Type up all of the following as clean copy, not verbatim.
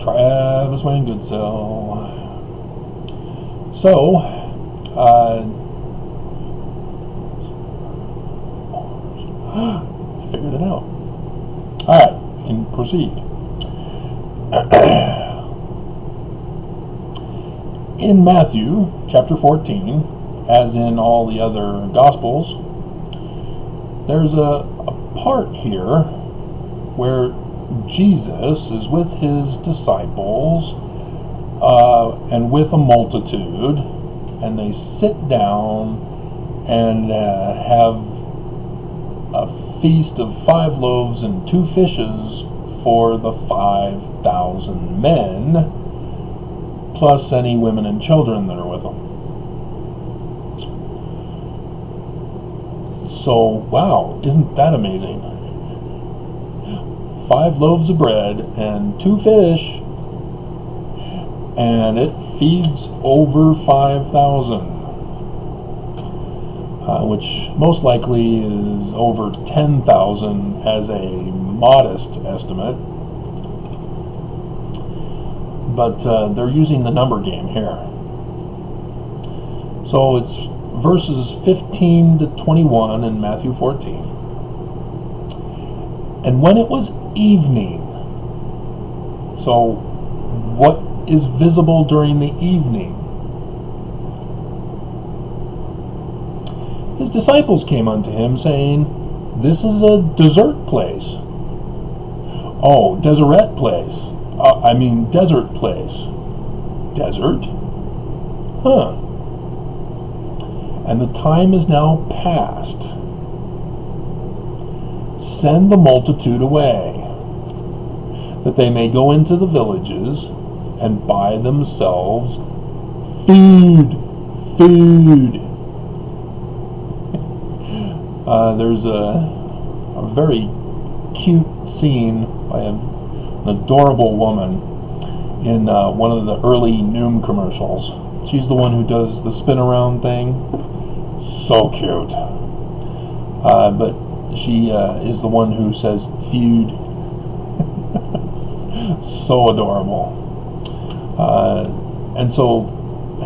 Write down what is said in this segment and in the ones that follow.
Travis Wayne Goodsell. So, I figured it out. Alright, we can proceed. In Matthew chapter 14, as in all the other Gospels, there's a part here where Jesus is with his disciples and with a multitude, and they sit down and have a feast of 5 loaves and 2 fishes for the 5,000 men, plus any women and children that are with them. So, wow, isn't that amazing? 5 loaves of bread and 2 fish, and it feeds over 5,000, which most likely is over 10,000 as a modest estimate. But they're using the number game here. So it's verses 15 to 21 in Matthew 14. And when it was evening, so what is visible during the evening? His disciples came unto him, saying, "This is a dessert place." Oh, desert place. Desert place. Desert? Huh. And the time is now past. Send the multitude away, that they may go into the villages and buy themselves food. There's a very cute scene by an adorable woman in one of the early Noom commercials. She's the one who does the spin around thing. So cute. But she is the one who says feud. So adorable. And so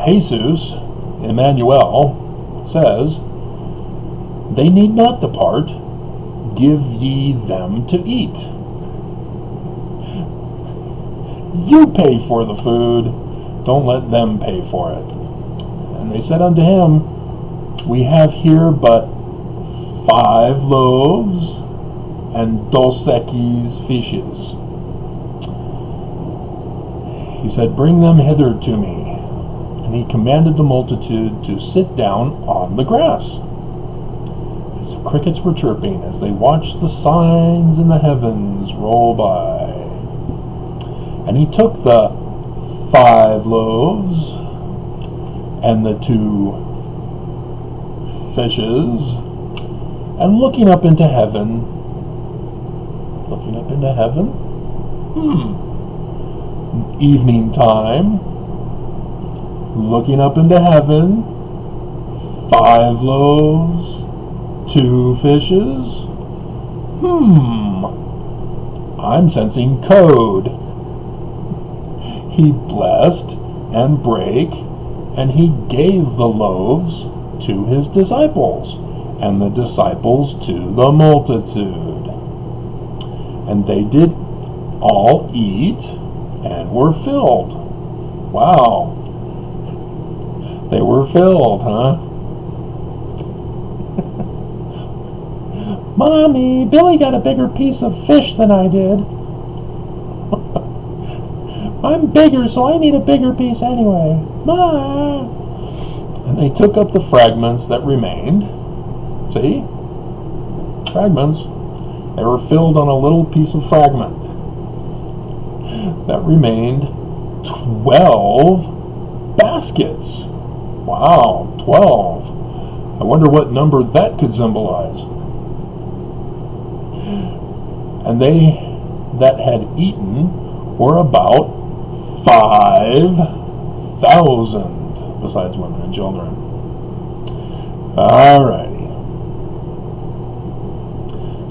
Jesus, Emmanuel, says, "They need not depart, give ye them to eat." You pay for the food, don't let them pay for it. And they said unto him, "We have here but 5 loaves and 2 fishes." He said, "Bring them hither to me." And he commanded the multitude to sit down on the grass. As the crickets were chirping as they watched the signs in the heavens roll by. And he took the 5 loaves and the 2 fishes, and looking up into heaven, evening time, looking up into heaven, 5 loaves, 2 fishes. I'm sensing code. He blessed and brake, and he gave the loaves to his disciples, and the disciples to the multitude. And they did all eat and were filled. Wow. They were filled, huh? "Mommy, Billy got a bigger piece of fish than I did." "I'm bigger, so I need a bigger piece anyway." "Ma!" And they took up the fragments that remained. See? Fragments. They were filled on a little piece of fragment. That remained 12 baskets. Wow, 12. I wonder what number that could symbolize. And they that had eaten were about 5,000, besides women and children. Alrighty.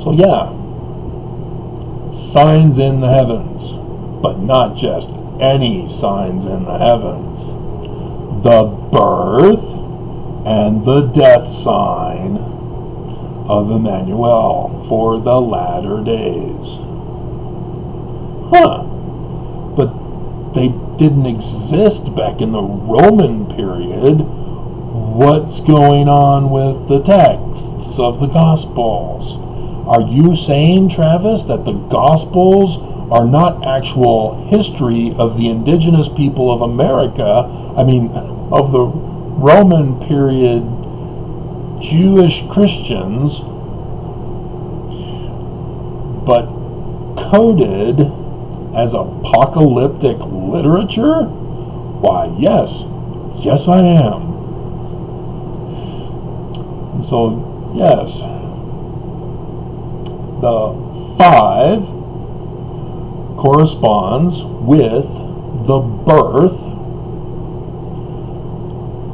So yeah, signs in the heavens. but not just any signs in the heavens. The birth and the death sign of Emmanuel for the latter days. But they didn't exist back in the Roman period. What's going on with the texts of the Gospels? Are you saying, Travis, that the Gospels are not actual history of the indigenous people of America, of the Roman period Jewish Christians, but coded as apocalyptic literature? Why, yes. Yes, I am. So, yes. The 5 corresponds with the birth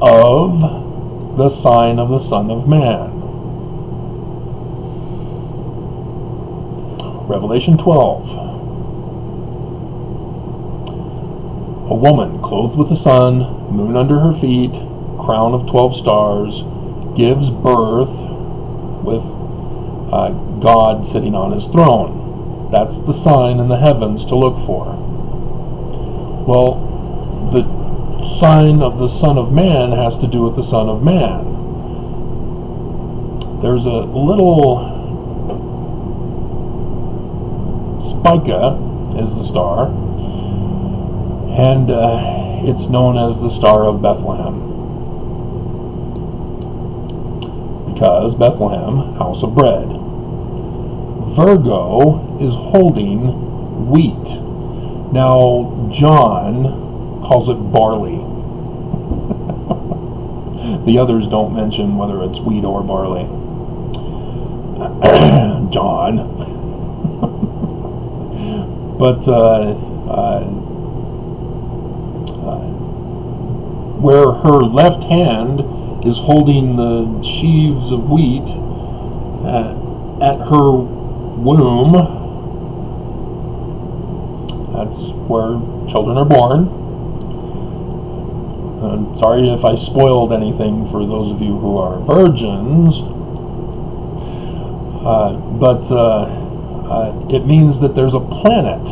of the sign of the Son of Man. Revelation 12. A woman clothed with the sun, moon under her feet, crown of 12 stars, gives birth with God sitting on his throne. That's the sign in the heavens to look for. Well, the sign of the Son of Man has to do with the Son of Man. There's a little spica is the star, and it's known as the Star of Bethlehem, because Bethlehem, house of bread. Virgo is holding wheat. Now, John calls it barley. The others don't mention whether it's wheat or barley. John. But where her left hand is holding the sheaves of wheat at her womb, that's where children are born. Sorry if I spoiled anything for those of you who are virgins, but it means that there's a planet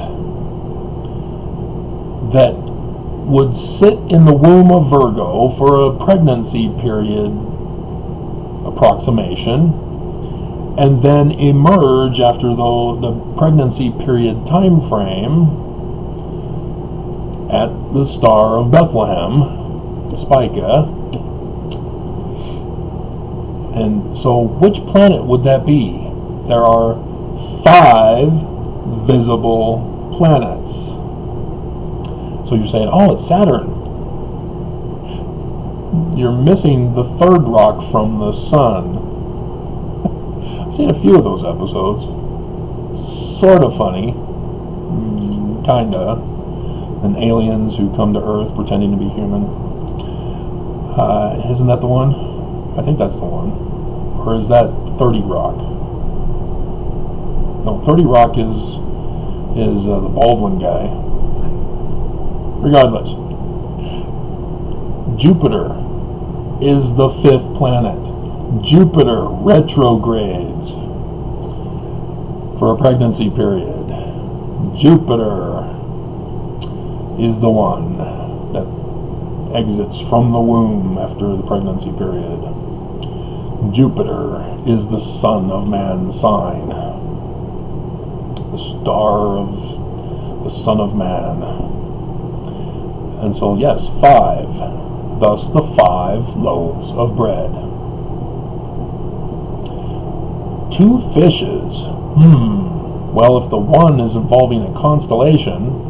that would sit in the womb of Virgo for a pregnancy period approximation, and then emerge after the pregnancy period time frame at the Star of Bethlehem, Spica. And so which planet would that be? There are 5 visible planets. So you're saying, oh, it's Saturn. You're missing the 3rd rock from the sun. I've seen a few of those episodes. Sort of funny. Kinda. And aliens who come to Earth pretending to be human. Isn't that the one? I think that's the one. Or is that 30 Rock? No, 30 Rock is the Baldwin guy. Regardless, Jupiter is the 5th planet. Jupiter retrogrades for a pregnancy period. Jupiter is the one that exits from the womb after the pregnancy period. Jupiter is the Son of Man sign, the star of the Son of Man. And so, yes, 5. Thus the 5 loaves of bread. 2 fishes. Well, if the one is involving a constellation,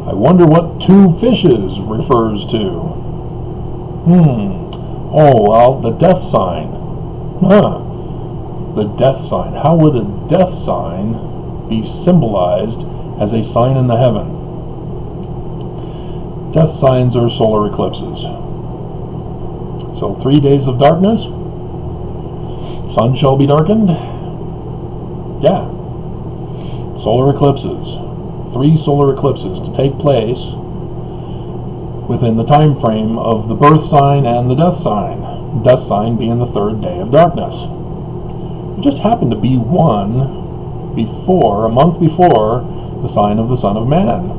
I wonder what 2 fishes refers to. Oh, well, the death sign. The death sign. How would a death sign be symbolized as a sign in the heaven? Death signs are solar eclipses. So 3 days of darkness, sun shall be darkened. Yeah. Solar eclipses. 3 solar eclipses to take place within the time frame of the birth sign and the death sign. Death sign being the 3rd day of darkness. It just happened to be one before, a month before, the sign of the Son of Man.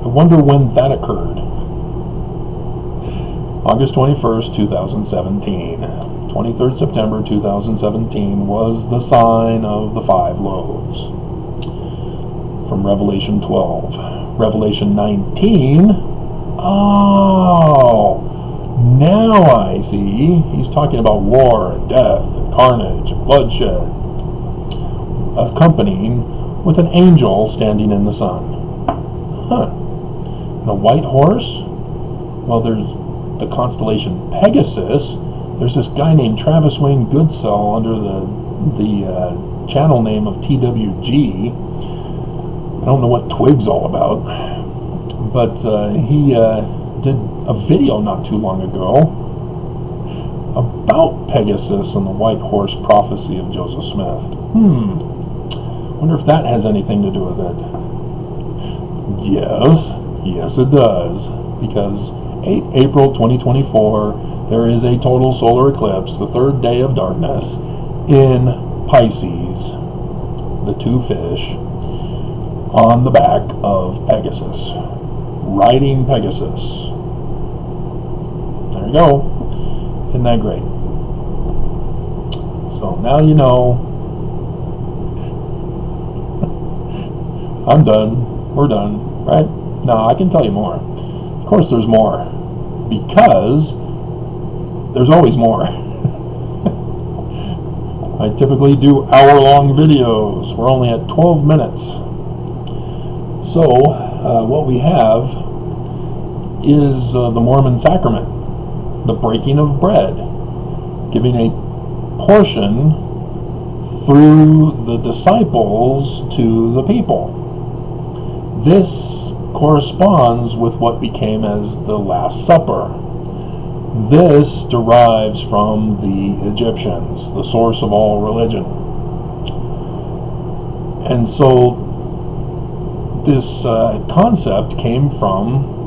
I wonder when that occurred. August 21st, 2017. 23rd September 2017 was the sign of the 5 loaves. From Revelation 12. Revelation 19. Oh, now I see. He's talking about war and death and carnage and bloodshed, accompanying with an angel standing in the sun. And a white horse? Well, there's the constellation Pegasus. There's this guy named Travis Wayne Goodsell under the channel name of TWG. I don't know what Twig's all about, but he did a video not too long ago about Pegasus and the white horse prophecy of Joseph Smith. Wonder if that has anything to do with it. Yes it does, because 8 April 2024, there is a total solar eclipse, the 3rd day of darkness, in Pisces, the 2 fish, on the back of Pegasus, riding Pegasus. There you go. Isn't that great? So now you know. I'm done. We're done, right? No, I can tell you more. Of course there's more, because there's always more. I typically do hour-long videos. We're only at 12 minutes. So, what we have is the Mormon sacrament, the breaking of bread, giving a portion through the disciples to the people. This corresponds with what became as the Last Supper. This derives from the Egyptians, the source of all religion. And so this concept came from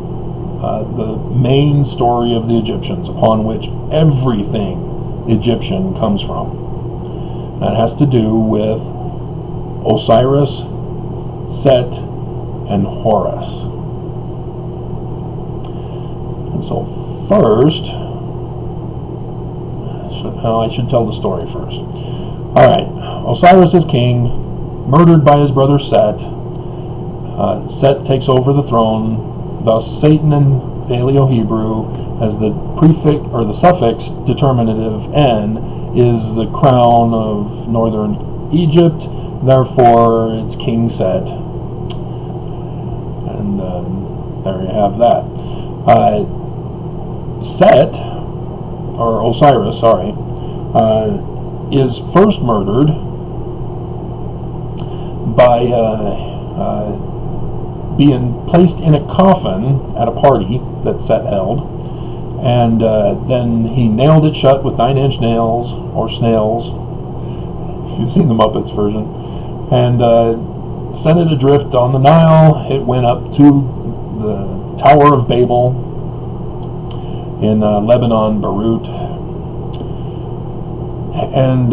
the main story of the Egyptians, upon which everything Egyptian comes from. That has to do with Osiris, Set, and Horus. And so first, I should tell the story first. Alright, Osiris is king, murdered by his brother Set. Set takes over the throne, thus Satan in Paleo-Hebrew, as the prefix or the suffix determinative N, is the crown of northern Egypt, therefore it's King Set. And there you have that. Set, or Osiris, sorry, is first murdered by being placed in a coffin at a party that Set held, and then he nailed it shut with 9-inch nails, or snails, if you've seen the Muppets version, and sent it adrift on the Nile. It went up to the Tower of Babel in Lebanon, Beirut, and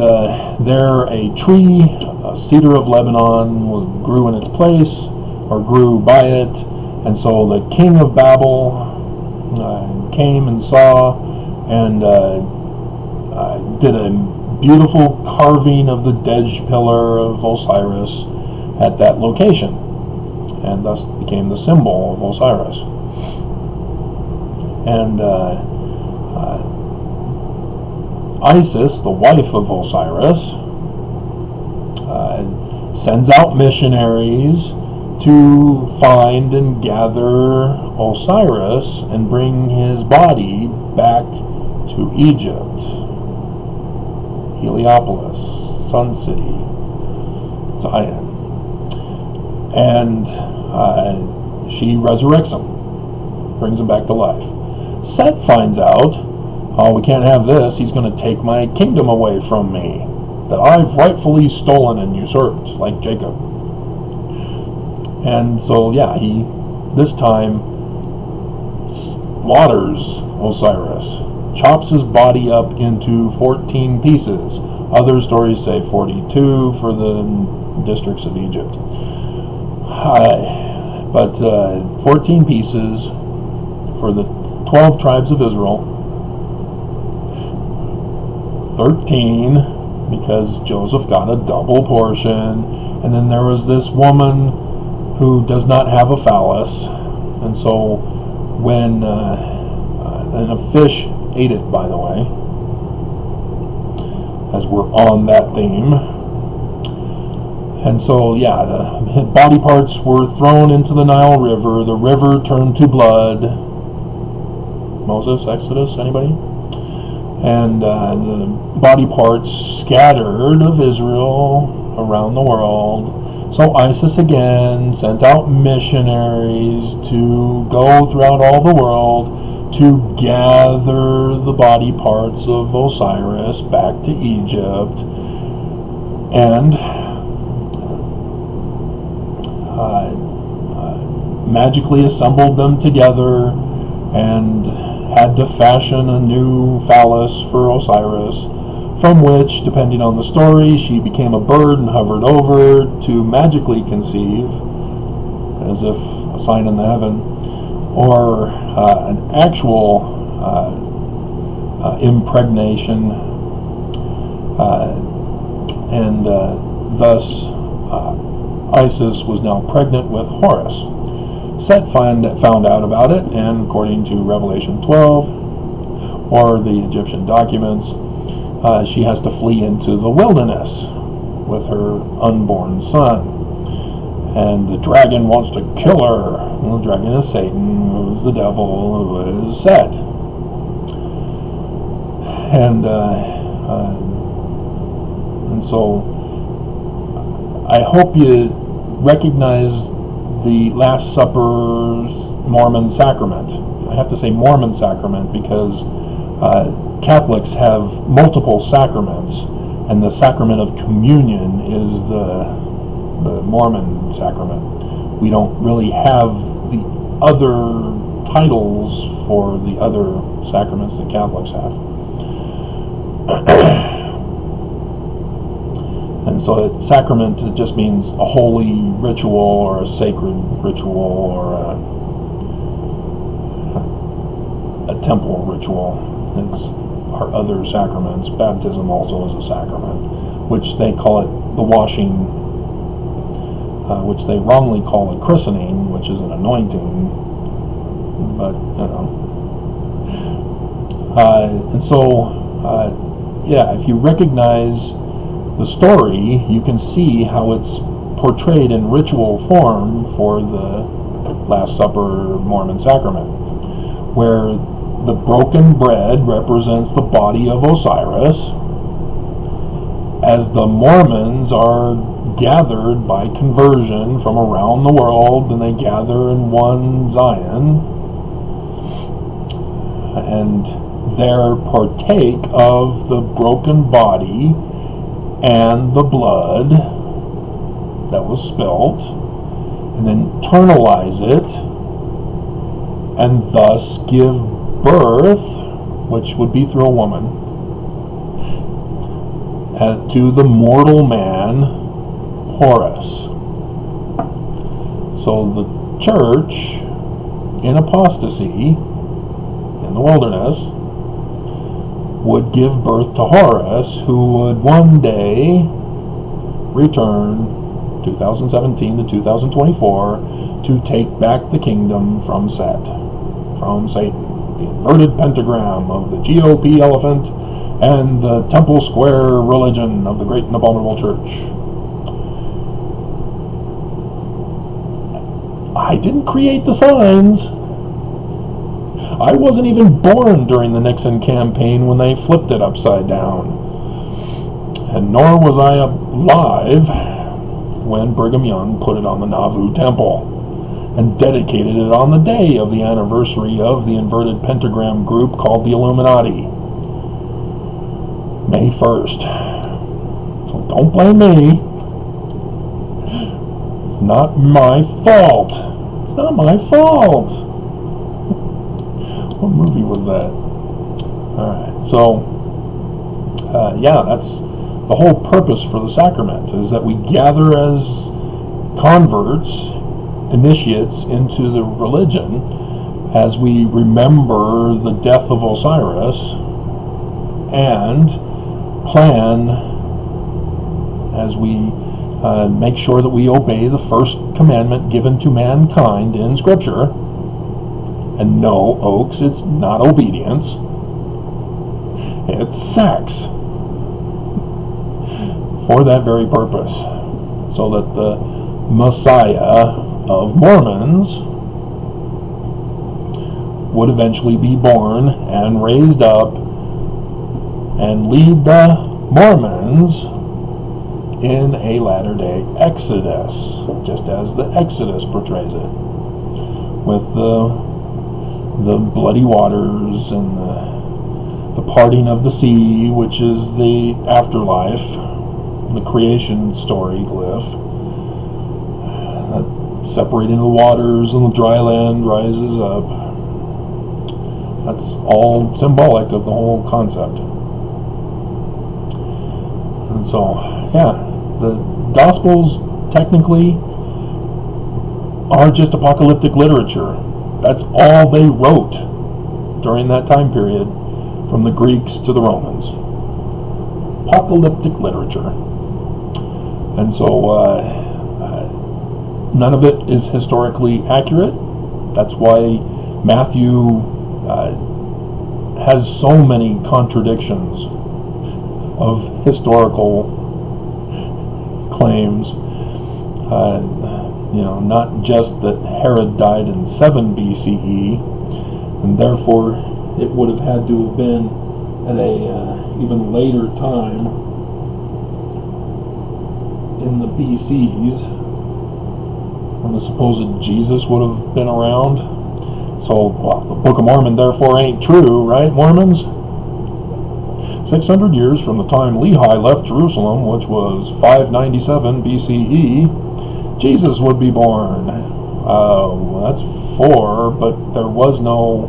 there a tree, a cedar of Lebanon, grew in its place, or grew by it, and so the king of Babel came and saw, and did a beautiful carving of the Dej pillar of Osiris at that location, and thus became the symbol of Osiris. And Isis, the wife of Osiris, sends out missionaries to find and gather Osiris and bring his body back to Egypt, Heliopolis, Sun City, Zion. And she resurrects him, brings him back to life. Set finds out, oh, we can't have this, he's going to take my kingdom away from me, that I've rightfully stolen and usurped, like Jacob. And so, yeah, he this time slaughters Osiris, chops his body up into 14 pieces. Other stories say 42 for the districts of Egypt. But 14 pieces for the 12 tribes of Israel. 13 because Joseph got a double portion. And then there was this woman who does not have a phallus. And so when and a fish ate it, by the way, as we're on that theme. And so, yeah, the body parts were thrown into the Nile River. The river turned to blood. Moses, Exodus, anybody? And the body parts scattered of Israel around the world. So Isis again sent out missionaries to go throughout all the world to gather the body parts of Osiris back to Egypt, and magically assembled them together and had to fashion a new phallus for Osiris, from which, depending on the story, she became a bird and hovered over to magically conceive, as if a sign in the heaven, or an actual impregnation, and thus Isis was now pregnant with Horus. Set found out about it, and according to Revelation 12, or the Egyptian documents, she has to flee into the wilderness with her unborn son. And the dragon wants to kill her. Well, the dragon is Satan, who is the devil, who is Set. And so I hope you recognize the Last Supper's Mormon sacrament. I have to say Mormon sacrament because Catholics have multiple sacraments, and the sacrament of communion is the Mormon sacrament. We don't really have the other titles for the other sacraments that Catholics have. And so sacrament, it just means a holy ritual or a sacred ritual or a temple ritual, as are other sacraments. Baptism also is a sacrament, which they call it the washing, which they wrongly call it christening, which is an anointing, but and so yeah, if you recognize the story, you can see how it's portrayed in ritual form for the Last Supper Mormon sacrament, where the broken bread represents the body of Osiris, as the Mormons are gathered by conversion from around the world, and they gather in one Zion, and there partake of the broken body and the blood that was spilt, and then internalize it, and thus give birth, which would be through a woman, to the mortal man, Horus. So the church, in apostasy, in the wilderness, would give birth to Horus, who would one day return, 2017 to 2024, to take back the kingdom from Set, from Satan, the inverted pentagram of the GOP elephant and the Temple Square religion of the great and abominable church. I didn't create the signs. I wasn't even born during the Nixon campaign when they flipped it upside down. And nor was I alive when Brigham Young put it on the Nauvoo Temple and dedicated it on the day of the anniversary of the inverted pentagram group called the Illuminati, May 1st. So don't blame me. It's not my fault. It's not my fault. What movie was that? Alright, so, yeah, that's the whole purpose for the sacrament, is that we gather as converts, initiates into the religion, as we remember the death of Osiris, and plan as we make sure that we obey the first commandment given to mankind in Scripture. And no, Oaks, it's not obedience. It's sex. For that very purpose. So that the Messiah of Mormons would eventually be born and raised up and lead the Mormons in a latter-day Exodus, just as the Exodus portrays it, with the bloody waters and the parting of the sea, which is the afterlife, the creation story glyph, separating the waters and the dry land rises up. That's all symbolic of the whole concept. And so, yeah, the Gospels technically are just apocalyptic literature. That's all they wrote during that time period, from the Greeks to the Romans. Apocalyptic literature. And so, none of it is historically accurate. That's why Matthew has so many contradictions of historical claims. Not just that Herod died in 7 BCE, and therefore it would have had to have been at a even later time in the BCs, when the supposed Jesus would have been around. So, well, the Book of Mormon therefore ain't true, right, Mormons? 600 years from the time Lehi left Jerusalem, which was 597 BCE, Jesus would be born. That's 4, but there was no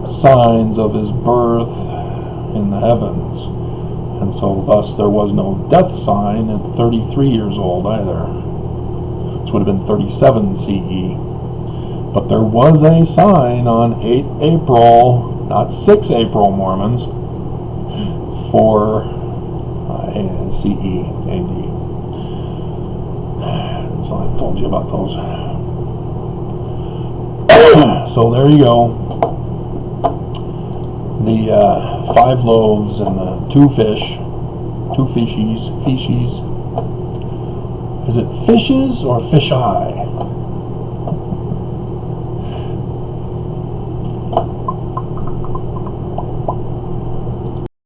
signs of his birth in the heavens. And so thus there was no death sign at 33 years old either, which would have been 37 CE. But there was a sign on 8 April, not 6 April, Mormons, for CE, AD. So I told you about those. So there you go. The 5 loaves and the 2 fish, 2 fishies. Is it fishes or fish eye?